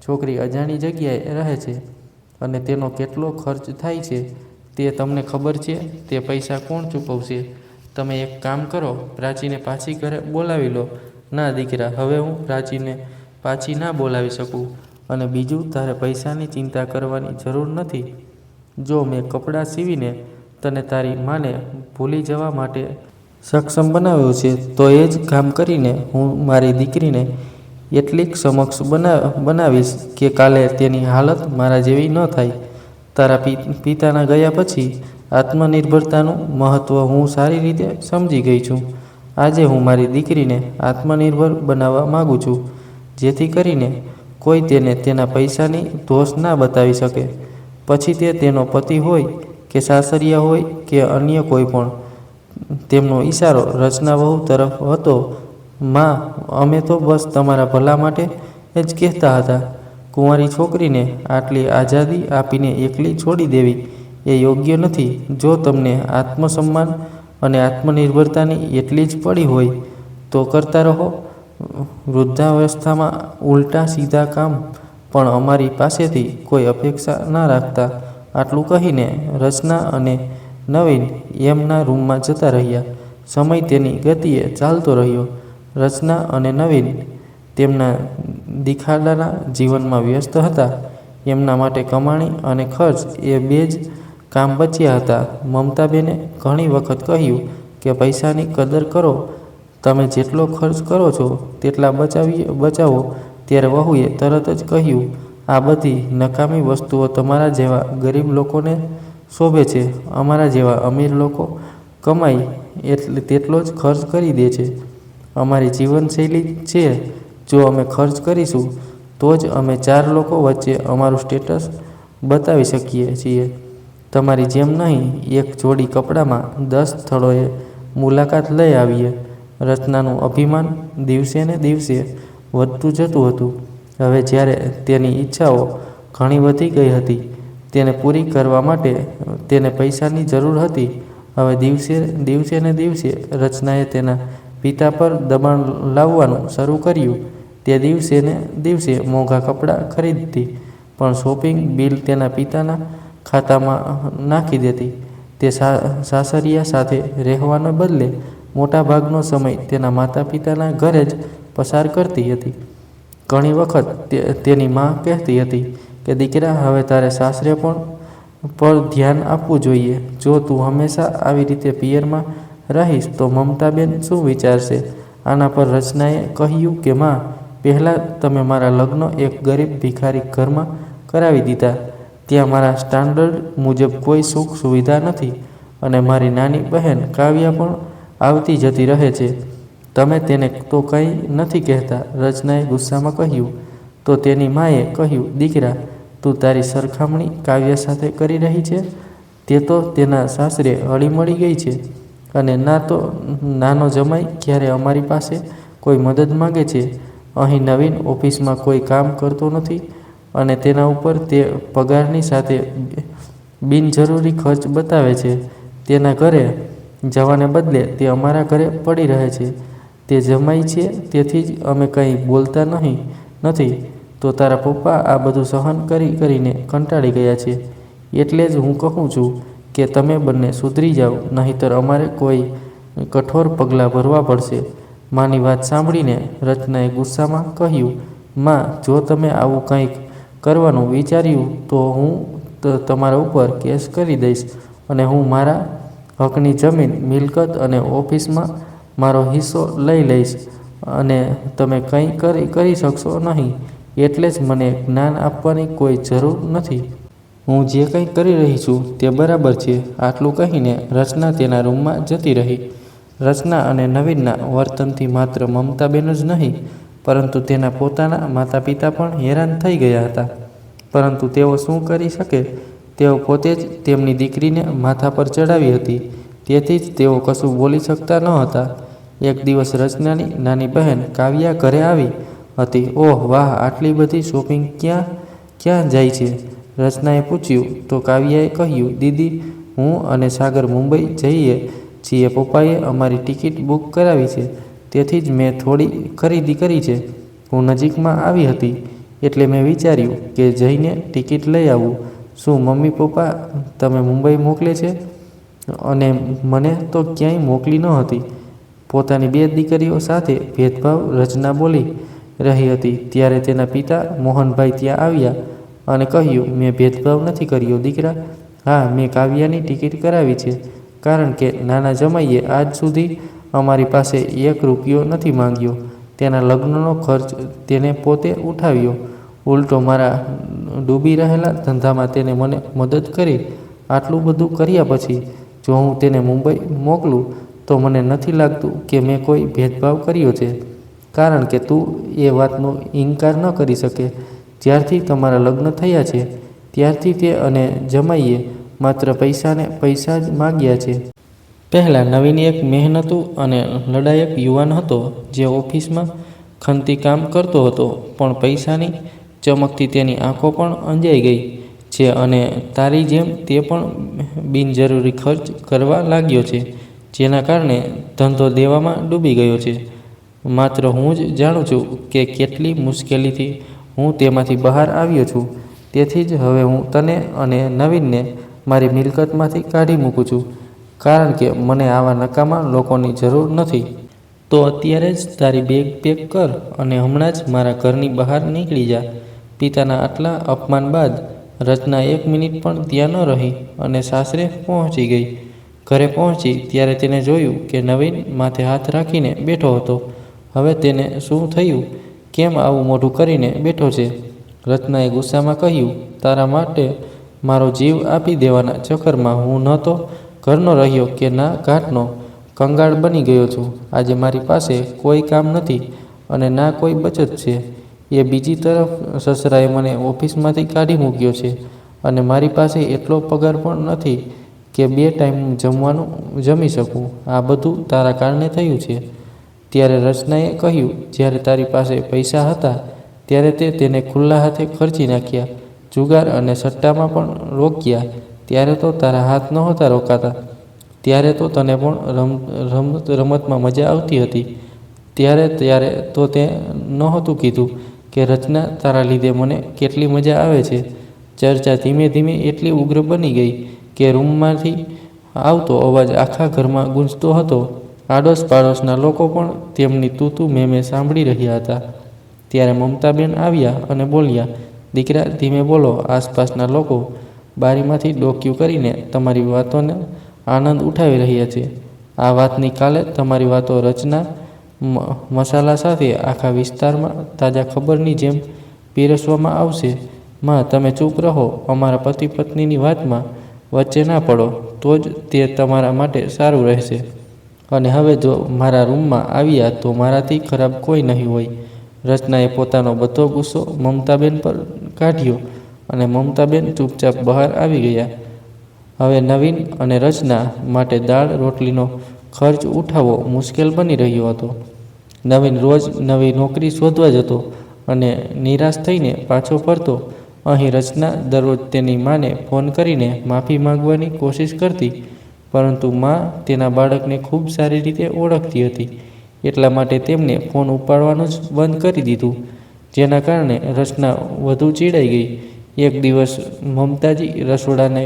છોકરી અજાણી જગ્યાએ રહે છે અને તેનો કેટલો ખર્ચ થાય છે તે તમને ખબર છે? તે પૈસા કોણ ચૂકવશે? તમે એક કામ કરો, પ્રાચીને પાછી ઘરે બોલાવી લો. ના દીકરા, હવે હું પ્રાચીને પાછી ના બોલાવી શકું. અને બીજું, તારે પૈસાની ચિંતા કરવાની જરૂર નથી. જો મેં કપડાં સીવીને તને તારી માને ભૂલી જવા માટે સક્ષમ બનાવ્યો છે તો એ જ કામ કરીને હું મારી દીકરીને એટલીક સમક્ષ બનાવીશ કે કાલે તેની હાલત મારા જેવી ન થાય. તારા પિતાના ગયા પછી આત્મનિર્ભરતાનું મહત્ત્વ હું સારી રીતે સમજી ગઈ છું. આજે હું મારી દીકરીને આત્મનિર્ભર બનાવવા માગું છું જેથી કરીને કોઈ તેને તેના પૈસાની દોષ ના બતાવી શકે. પછી તે તેનો પતિ હોય કે સાસરિયા હોય કે અન્ય કોઈ પણ. તેમનો ઈશારો રચના વહુ તરફ હતો. માં, અમે તો બસ તમારા ભલા માટે જ કહેતા હતા. કુંવારી છોકરીને આટલી આઝાદી આપીને એકલી છોડી દેવી એ યોગ્ય નથી. જો તમને આત્મસન્માન અને આત્મનિર્ભરતાની એટલી જ પડી હોય તો કરતા રહો. વૃદ્ધાવસ્થામાં ઉલટા સીધા કામ પણ અમારી પાસેથી કોઈ અપેક્ષા ના રાખતા. આટલું કહીને રચના અને નવીન એમના રૂમમાં જતા રહ્યા. સમય તેની ગતિએ ચાલતો રહ્યો. રચના અને નવીન તેમના દિખાડાના જીવનમાં વ્યસ્ત હતા. એમના માટે કમાણી અને ખર્ચ એ બે જ કામ બચ્યા હતા. મમતાબેને ઘણી વખત કહ્યું કે પૈસાની કદર કરો. તમે જેટલો ખર્ચ કરો છો તેટલા બચાવો. ત્યારે વહુએ તરત જ કહ્યું, આ બધી નકામી વસ્તુઓ તમારા જેવા ગરીબ લોકોને શોભે છે. અમારા જેવા અમીર લોકો કમાઈ તેટલો જ ખર્ચ કરી દે છે. અમારી જીવનશૈલી છે. જો અમે ખર્ચ કરીશું તો જ અમે 4 લોકો વચ્ચે અમારું સ્ટેટસ બતાવી શકીએ છીએ. તમારી જેમ નહીં એક જોડી કપડામાં 10 સ્થળોએ મુલાકાત લઈ આવીએ. રચનાનું અભિમાન દિવસે ને દિવસે વધતું જતું હતું. હવે જ્યારે તેની ઈચ્છાઓ ઘણી વધી ગઈ હતી, તેને પૂરી કરવા માટે તેને પૈસાની જરૂર હતી. હવે દિવસે ને દિવસે રચનાએ તેના પિતા પર દબાણ લાવવાનું શરૂ કર્યું. તે દિવસે ને દિવસે મોંઘા કપડાં ખરીદતી પણ શોપિંગ બિલ તેના પિતાના ખાતામાં નાખી દેતી. તે સાસરિયા સાથે રહેવાને બદલે મોટાભાગનો સમય તેના માતા પિતાના ઘરે જ પસાર કરતી હતી. ઘણી વખત તેની મા કહેતી હતી કે દીકરા, હવે તારે સાસરે પર ધ્યાન આપવું જોઈએ. જો તું હંમેશા આવી રીતે પિયરમાં રહીશ તો મમતાબેન શું વિચારશે? આના પર રચનાએ કહ્યું કે માં, પહેલાં તમે મારા લગ્ન એક ગરીબ ભિખારી ઘરમાં કરાવી દીધા. ત્યાં મારા સ્ટાન્ડર્ડ મુજબ કોઈ સુખ સુવિધા નથી અને મારી નાની બહેન કાવ્યા પણ આવતી જતી રહે છે. તમે તેને તો કંઈ નથી કહેતા, રચનાએ ગુસ્સામાં કહ્યું. તો તેની માએ કહ્યું, દીકરા, તું તારી સરખામણી કાવ્યા સાથે કરી રહી છે? તે તો તેના સાસરે હળીમળી ગઈ છે, અને ના તો નાનો જમાઈ ક્યારે અમારી પાસે કોઈ મદદ માંગે છે. અહીં નવીન ઓફિસમાં કોઈ કામ કરતો નથી, અને તેના ઉપર તે પગારની સાથે બિનજરૂરી ખર્ચ બતાવે છે. તેના ઘરે જવાને બદલે તે અમારા ઘરે પડી રહે છે. તે જમાઈ છે, તેથી જ અમે કંઈ બોલતા નથી. તો તારા પપ્પા આ બધું સહન કરીને કંટાળી ગયા છે. એટલે જ હું કહું છું કે તમે બંને સુધરી જાઓ, નહીંતર અમારે કોઈ કઠોર પગલાં ભરવા પડશે. માની વાત સાંભળીને રચનાએ ગુસ્સામાં કહ્યું, માં, જો તમે આવું કંઈક કરવાનું વિચાર્યું તો હું તમારા ઉપર કેસ કરી દઈશ, અને હું મારા હકની જમીન, મિલકત અને ઓફિસમાં મારો હિસ્સો લઈ લઈશ, અને તમે કંઈ કરી શકશો નહીં. એટલે જ મને જ્ઞાન આપવાની કોઈ જરૂર નથી. હું જે કંઈ કરી રહી છું તે બરાબર છે. આટલું કહીને રચના તેના રૂમમાં જતી રહી. રચના અને નવીનના વર્તનથી માત્ર મમતાબેન જ નહીં, પરંતુ તેના પોતાના માતા પિતા પણ હેરાન થઈ ગયા હતા. પરંતુ તેઓ શું કરી શકે? તેઓ પોતે જ તેમની દીકરીને માથા પર ચડાવી હતી, તેથી જ તેઓ કશું બોલી શકતા ન હતા. એક દિવસ રચનાની નાની બહેન કાવ્યા ઘરે આવી હતી. ઓહ વાહ, આટલી બધી શોપિંગ ક્યાં જાય છે? રચનાએ પૂછ્યું. તો કાવ્યાએ કહ્યું, દીદી, હું અને સાગર મુંબઈ જઈએ છીએ. પપ્પાએ અમારી ટિકિટ બુક કરાવી છે, તેથી જ મેં થોડી ખરીદી કરી છે. હું નજીકમાં આવી હતી, એટલે મેં વિચાર્યું કે જઈને ટિકિટ લઈ આવું. શું મમ્મી પપ્પા તમે મુંબઈ મોકલે છે? અને મને તો ક્યાંય મોકલી ન હતી. પોતાની બે દીકરીઓ સાથે ભેદભાવ રચના બોલી રહી હતી ત્યારે તેના પિતા મોહનભાઈ ત્યાં આવ્યા અને કહ્યું, મેં ભેદભાવ નથી કર્યો દીકરા. હા, મેં કાવ્યાની ટિકિટ કરાવી છે, કારણ કે નાના જમાઈએ આજ સુધી અમારી પાસે 1 રૂપિયો નથી માંગ્યો. તેના લગ્નનો ખર્ચ તેને પોતે ઉઠાવ્યો. ઉલટો મારા ડૂબી રહેલા ધંધામાં તેને મને મદદ કરી. આટલું બધું કર્યા પછી જો હું તેને મુંબઈ મોકલું તો મને નથી લાગતું કે મેં કોઈ ભેદભાવ કર્યો છે, કારણ કે તું એ વાતનો ઇનકાર ન કરી શકે. જ્યારથી તમારા લગ્ન થયા છે ત્યારથી તે અને જમાઈએ માત્ર પૈસા જ માગ્યા છે. પહેલાં નવીન એક મહેનતુ અને લડાયક યુવાન હતો, જે ઓફિસમાં ખંતી કામ કરતો હતો, પણ પૈસાની ચમકથી તેની આંખો પણ અંજાઈ ગઈ છે, અને તારી જેમ તે પણ બિનજરૂરી ખર્ચ કરવા લાગ્યો છે, જેના કારણે ધંધો દેવામાં ડૂબી ગયો છે. માત્ર હું જ જાણું છું કે કેટલી મુશ્કેલીથી હું તેમાંથી બહાર આવ્યો છું. તેથી જ હવે હું તને અને નવીનને મારી મિલકતમાંથી કાઢી મૂકું છું, કારણ કે મને આવા નકામા લોકોની જરૂર નથી. તો અત્યારે જ તારી બેગ પેક કર અને હમણાં જ મારા ઘરની બહાર નીકળી જા. પિતાના આટલા અપમાન બાદ રચના 1 મિનિટ પણ ત્યાં ન રહી અને સાસરે પહોંચી ગઈ. ઘરે પહોંચી ત્યારે તેને જોયું કે નવીન માથે હાથ રાખીને બેઠો હતો. હવે તેને શું થયું? કેમ આવું મોઢું કરીને બેઠો છે? રચનાએ ગુસ્સામાં કહ્યું, તારા માટે મારો જીવ આપી દેવાના ચક્કરમાં હું ન તો ઘરનો રહ્યો કે ના ઘાટનો. કંગાળ બની ગયો છું. આજે મારી પાસે કોઈ કામ નથી અને ના કોઈ બચત છે. એ બીજી તરફ સસરાએ મને ઓફિસમાંથી કાઢી મૂક્યો છે, અને મારી પાસે એટલો પગાર પણ નથી કે 2 ટાઈમ જમવાનું જમી શકું. આ બધું તારા કારણે થયું છે. ત્યારે રચનાએ કહ્યું, જ્યારે તારી પાસે પૈસા હતા ત્યારે તે તેને ખુલ્લા હાથે ખર્ચી નાખ્યા. જુગાર અને સટ્ટામાં પણ રોક્યા. ત્યારે તો તારા હાથ નહોતા રોકાતા. ત્યારે તો તને પણ રમતમાં મજા આવતી હતી. ત્યારે તો તે નહોતું કીધું કે રચના, તારા લીધે મને કેટલી મજા આવે છે. ચર્ચા ધીમે ધીમે એટલી ઉગ્ર બની ગઈ કે રૂમમાંથી આવતો અવાજ આખા ઘરમાં ગૂંજતો હતો. આડોશ પાડોશના લોકો પણ તેમની તૂતું મેમે સાંભળી રહ્યા હતા. ત્યારે મમતાબેન આવ્યા અને બોલ્યા, દીકરા, ધીમે બોલો. આસપાસના લોકો બારીમાંથી ડોકિયું કરીને તમારી વાતોને આનંદ ઉઠાવી રહ્યા છે. આ વાતની કાલે તમારી વાતો રચના મસાલા સાથે આખા વિસ્તારમાં તાજા ખબરની જેમ પીરસવામાં આવશે. માં, તમે ચૂપ રહો. અમારા પતિ પત્નીની વાતમાં વચ્ચે ના પડો, તો જ તે તમારા માટે સારું રહેશે. અને હવે જો મારા રૂમમાં આવ્યા તો મારાથી ખરાબ કોઈ નહીં હોય. રચનાએ પોતાનો બધો ગુસ્સો મમતાબેન પર કાઢ્યો અને મમતાબેન ચૂપચાપ બહાર આવી ગયા. હવે નવીન અને રચના માટે દાળ રોટલીનો ખર્ચ ઉઠાવવો મુશ્કેલ બની રહ્યો હતો. નવીન રોજ નવી નોકરી શોધવા જતો અને નિરાશ થઈને પાછો ફરતો. અહીં રચના દરરોજ તેની માને ફોન કરીને માફી માંગવાની કોશિશ કરતી, પરંતુ મા તેના બાળકને ખૂબ સારી રીતે ઓળખતી હતી. એટલા માટે તેમને ફોન ઉપાડવાનું જ બંધ કરી દીધું, જેના કારણે રચના વધુ ચીડાઈ ગઈ. એક દિવસ મમતાજી રસોડાને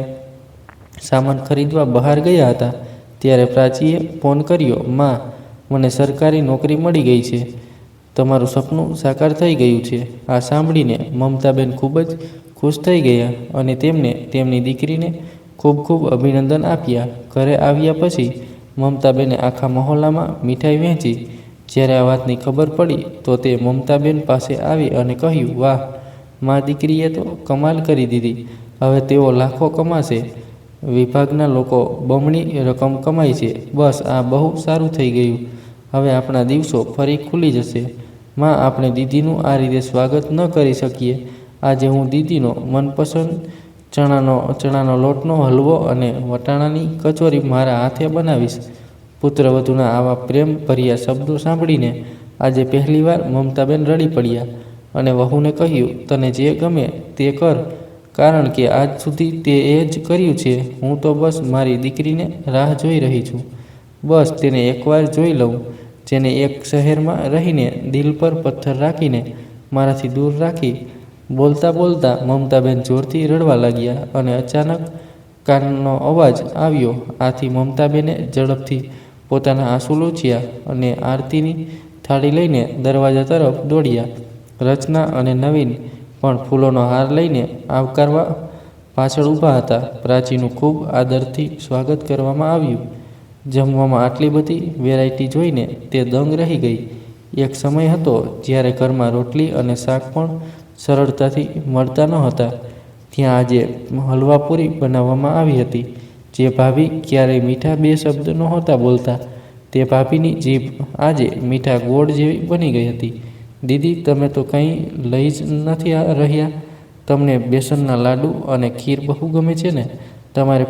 સામાન ખરીદવા બહાર ગયા હતા, ત્યારે પ્રાચીએ ફોન કર્યો. મા, મને સરકારી નોકરી મળી ગઈ છે. તમારું સપનું સાકાર થઈ ગયું છે. આ સાંભળીને મમતાબેન ખૂબ જ ખુશ થઈ ગયા અને તેમને તેમની દીકરીને ખૂબ ખૂબ અભિનંદન આપ્યા. ઘરે આવ્યા પછી મમતાબેને આખા મહોલ્લામાં મીઠાઈ વહેંચી. જ્યારે આ વાતની ખબર પડી તો તે મમતાબેન પાસે આવી અને કહ્યું, વાહ, મા દીકરીએ તો કમાલ કરી દીધી. હવે તેઓ લાખો કમાશે. વિભાગના લોકો બમણી રકમ કમાય છે. બસ, આ બહુ સારું થઈ ગયું. હવે આપણા દિવસો ફરી ખુલી જશે. માં, આપણે દીદીનું આ રીતે સ્વાગત ન કરી શકીએ. આજે હું દીદીનો મનપસંદ ચણાનો લોટનો હલવો અને વટાણાની કચોરી મારા હાથે બનાવીશ. પુત્રવધૂના આવા પ્રેમભર્યા શબ્દો સાંભળીને આજે પહેલીવાર મમતાબેન રડી પડ્યા અને વહુને કહ્યું, તને જે ગમે તે કર, કારણ કે આજ સુધી તે એ જ કર્યું છે. હું તો બસ મારી દીકરીને રાહ જોઈ રહી છું. બસ તેને એકવાર જોઈ લઉં, જેને એક શહેરમાં રહીને દિલ પર પથ્થર રાખીને મારાથી દૂર રાખી. બોલતા બોલતા મમતાબેન જોરથી રડવા લાગ્યા અને અચાનક કાનનો અવાજ આવ્યો. આથી મમતાબેને ઝડપથી પોતાના આંસુ લૂછ્યા અને આરતીની થાળી લઈને દરવાજા તરફ દોડ્યા. રચના અને નવીન પણ ફૂલોનો હાર લઈને આવકારવા પાછળ ઊભા હતા. પ્રાચીનું ખૂબ આદરથી સ્વાગત કરવામાં આવ્યું. જમવામાં આટલી બધી વેરાયટી જોઈને તે દંગ રહી ગઈ. એક સમય હતો જ્યારે ઘરમાં રોટલી અને શાક પણ સરળતાથી મળતા ન હતા. ત્યાં આજે હલવાપુરી બનાવવામાં આવી હતી. જે ભાભી ક્યારેય મીઠા બે શબ્દ નહોતા બોલતા, તે ભાભીની જીભ આજે મીઠા ગોળ જેવી બની ગઈ હતી. દીદી, તમે તો કંઈ લઈ જ નથી રહ્યા. તમને બેસનના લાડુ અને ખીર બહુ ગમે છે ને? તમારે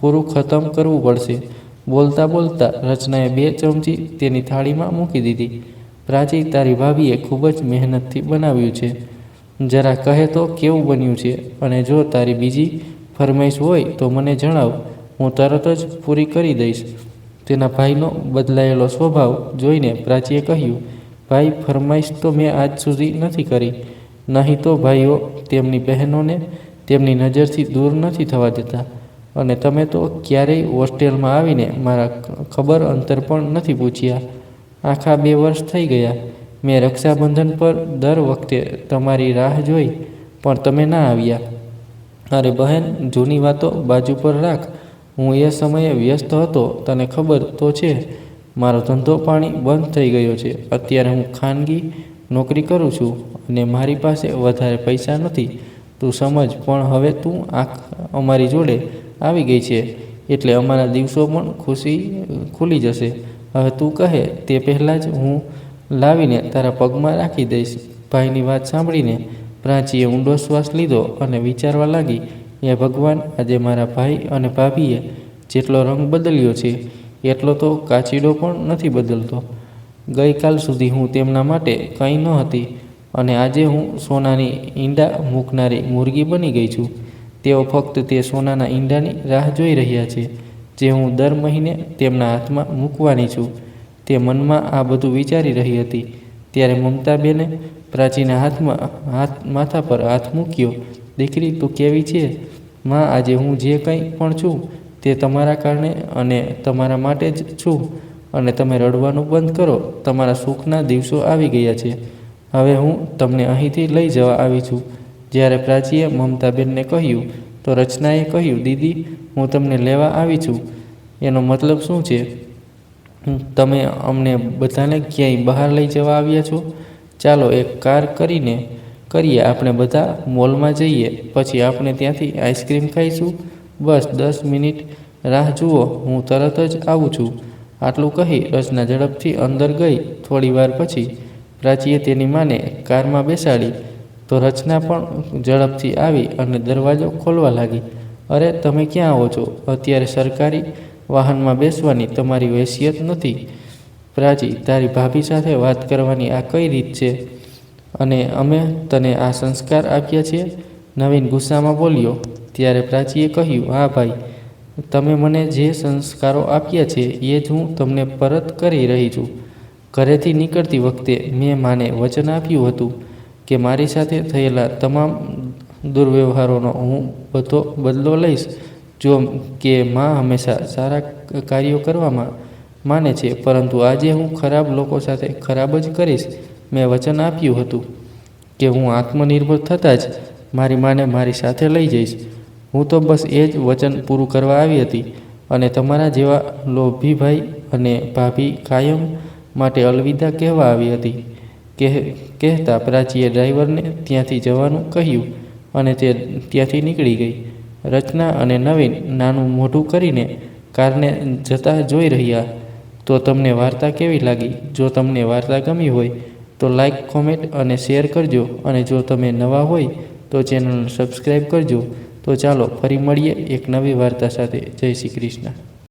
પૂરું ખતમ કરવું પડશે. બોલતા બોલતા રચનાએ 2 ચમચી તેની થાળીમાં મૂકી દીધી. પ્રાચી, તારી ભાભીએ ખૂબ જ મહેનતથી બનાવ્યું છે. જરા કહે તો કેવું બન્યું છે? અને જો તારી બીજી ફરમાઈશ હોય તો મને જણાવ, હું તરત જ પૂરી કરી દઈશ. તેના ભાઈનો બદલાયેલો સ્વભાવ જોઈને પ્રાચીએ કહ્યું, ભાઈ, ફરમાઈશ તો મેં આજ સુધી નથી કરી. નહીં તો ભાઈઓ તેમની બહેનોને તેમની નજરથી દૂર નથી થવા દેતા. અને તમે તો ક્યારેય હોસ્ટેલમાં આવીને મારા ખબર અંતર પણ નથી પૂછ્યા. આખા 2 વર્ષ થઈ ગયા. મેં રક્ષાબંધન પર દર વખતે તમારી રાહ જોઈ, પણ તમે ના આવ્યા. અરે બહેન, જૂની વાતો બાજુ પર રાખ. હું એ સમયે વ્યસ્ત હતો. તને ખબર તો છે, મારો ધંધો પાણી બંધ થઈ ગયો છે. અત્યારે હું ખાનગી નોકરી કરું છું અને મારી પાસે વધારે પૈસા નથી. તું સમજ. પણ હવે તું અમારી જોડે આવી ગઈ છે એટલે અમારા દિવસો પણ ખુલી જશે. હવે તું કહે તે પહેલાં જ હું લાવીને તારા પગમાં રાખી દઈશ. ભાઈની વાત સાંભળીને પ્રાચીએ ઊંડો શ્વાસ લીધો અને વિચારવા લાગી, એ ભગવાન, આજે મારા ભાઈ અને ભાભીએ જેટલો રંગ બદલ્યો છે એટલો તો કાચીડો પણ નથી બદલતો. ગઈકાલ સુધી હું તેમના માટે કંઈ ન હતી અને આજે હું સોનાની ઈંડા મૂકનારી મુરગી બની ગઈ છું. તેઓ ફક્ત તે સોનાના ઈંડાની રાહ જોઈ રહ્યા છે જે હું દર મહિને તેમના હાથમાં મૂકવાની છું. તે મનમાં આ બધું વિચારી રહી હતી ત્યારે મમતાબેને પ્રાચીના માથા પર હાથ મૂક્યો. દીકરી, તું કેવી છે? માં, આજે હું જે કંઈ પણ છું તે તમારા કારણે અને તમારા માટે જ છું. અને તમે રડવાનું બંધ કરો. તમારા સુખના દિવસો આવી ગયા છે. હવે હું તમને અહીંથી લઈ જવા આવી છું. જ્યારે પ્રાચીએ મમતાબેનને કહ્યું તો રચનાએ કહ્યું, દીદી, હું તમને લેવા આવી છું. એનો મતલબ શું છે? તમે અમને બધાને ક્યાંય બહાર લઈ જવા આવ્યા છો? ચાલો એક કાર કરીએ, આપણે બધા મોલમાં જઈએ, પછી આપણે ત્યાંથી આઈસ્ક્રીમ ખાઈશું. બસ 10 મિનિટ રાહ જુઓ, હું તરત જ આવું છું. આટલું કહી રચના ઝડપથી અંદર ગઈ. થોડી વાર પછી પ્રાચીએ તેની માને કારમાં બેસાડી તો રચના પણ ઝડપથી આવી અને દરવાજો ખોલવા લાગી. અરે, તમે ક્યાં આવો છો? અત્યારે સરકારી વાહનમાં બેસવાની તમારી વહેસિયત નથી. પ્રાચી, તારી ભાભી સાથે વાત કરવાની આ કઈ રીત છે? અને અમે તને આ સંસ્કાર આપ્યા છે? નવીન ગુસ્સામાં બોલ્યો. ત્યારે પ્રાચીએ કહ્યું, હા ભાઈ, તમે મને જે સંસ્કારો આપ્યા છે એ જ હું તમને પરત કરી રહી છું. ઘરેથી નીકળતી વખતે મેં માને વચન આપ્યું હતું કે મારી સાથે થયેલા તમામ દુર્વ્યવહારોનો હું બધો બદલો લઈશ. જો કે માં હંમેશા સારા કાર્યો કરવામાં માને છે, પરંતુ આજે હું ખરાબ લોકો સાથે ખરાબ જ કરીશ. મેં વચન આપ્યું હતું કે હું આત્મનિર્ભર થતાં જ મારી માને મારી સાથે લઈ જઈશ. હું તો બસ એ જ વચન પૂરું કરવા આવી હતી અને તમારા જેવા લોભી ભાઈ અને ભાભી કાયમ માટે અલવિદા કહેવા આવી હતી. કહેતા પ્રાચીએ ડ્રાઈવરને ત્યાંથી જવાનું કહ્યું અને તે ત્યાંથી નીકળી ગઈ. રચના અને નવીન નાનું મોઢું કરીને કારને જતા જોઈ રહ્યા. તો તમને વાર્તા કેવી લાગી? જો તમને વાર્તા ગમી હોય તો લાઈક, કોમેન્ટ અને શેર કરજો. અને જો તમે નવા હોય તો ચેનલને સબસ્ક્રાઈબ કરજો. તો ચાલો ફરી મળીએ એક નવી વાર્તા સાથે. જય શ્રી કૃષ્ણ.